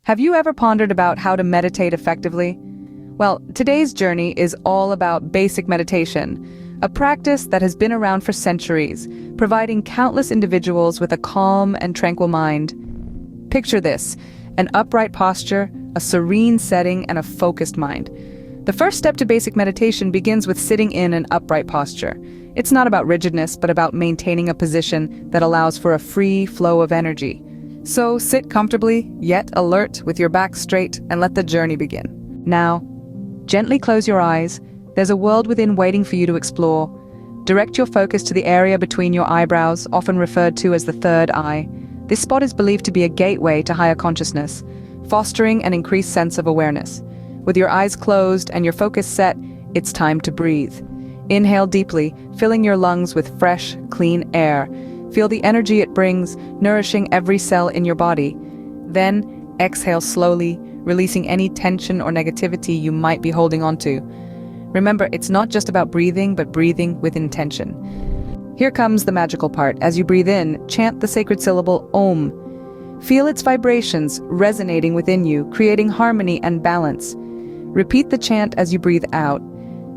Have you ever pondered about how to meditate effectively? Well, today's journey is all about basic meditation, a practice that has been around for centuries, providing countless individuals with a calm and tranquil mind. Picture this: an upright posture, a serene setting, and a focused mind. The first step to basic meditation begins with sitting in an upright posture. It's not about rigidness, but about maintaining a position that allows for a free flow of energy. So sit comfortably, yet alert, with your back straight, and let the journey begin. Now, gently close your eyes. There's a world within waiting for you to explore. Direct your focus to the area between your eyebrows, often referred to as the third eye. This spot is believed to be a gateway to higher consciousness, fostering an increased sense of awareness. With your eyes closed and your focus set, it's time to breathe. Inhale deeply, filling your lungs with fresh, clean air. Feel the energy it brings, nourishing every cell in your body. Then, exhale slowly, releasing any tension or negativity you might be holding onto. Remember, it's not just about breathing, but breathing with intention. Here comes the magical part. As you breathe in, chant the sacred syllable Om. Feel its vibrations resonating within you, creating harmony and balance. Repeat the chant as you breathe out.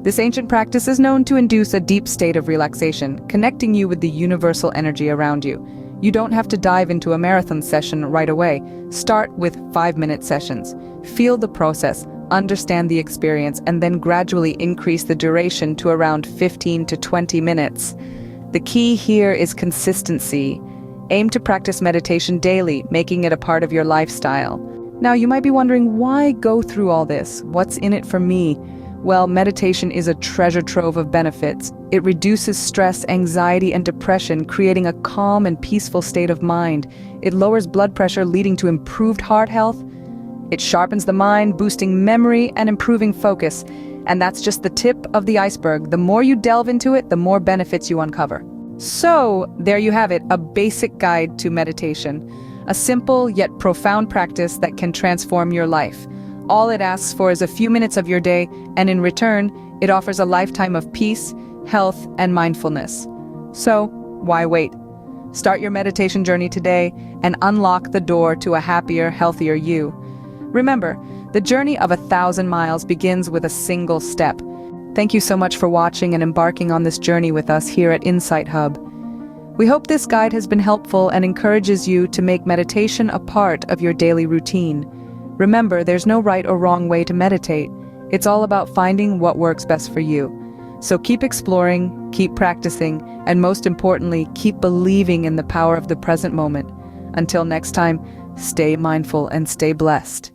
This ancient practice is known to induce a deep state of relaxation, connecting you with the universal energy around you. You don't have to dive into a marathon session right away. Start with 5-minute sessions. Feel the process, understand the experience, and then gradually increase the duration to around 15 to 20 minutes. The key here is consistency. Aim to practice meditation daily, making it a part of your lifestyle. Now, you might be wondering, why go through all this? What's in it for me? Well, meditation is a treasure trove of benefits. It reduces stress, anxiety, and depression, creating a calm and peaceful state of mind. It lowers blood pressure, leading to improved heart health. It sharpens the mind, boosting memory and improving focus. And that's just the tip of the iceberg. The more you delve into it, the more benefits you uncover. So, there you have it, a basic guide to meditation. A simple yet profound practice that can transform your life. All it asks for is a few minutes of your day, and in return, it offers a lifetime of peace, health, and mindfulness. So, why wait? Start your meditation journey today and unlock the door to a happier, healthier you. Remember, the journey of 1,000 miles begins with a single step. Thank you so much for watching and embarking on this journey with us here at Insight Hub. We hope this guide has been helpful and encourages you to make meditation a part of your daily routine. Remember, there's no right or wrong way to meditate. It's all about finding what works best for you. So keep exploring, keep practicing, and most importantly, keep believing in the power of the present moment. Until next time, stay mindful and stay blessed.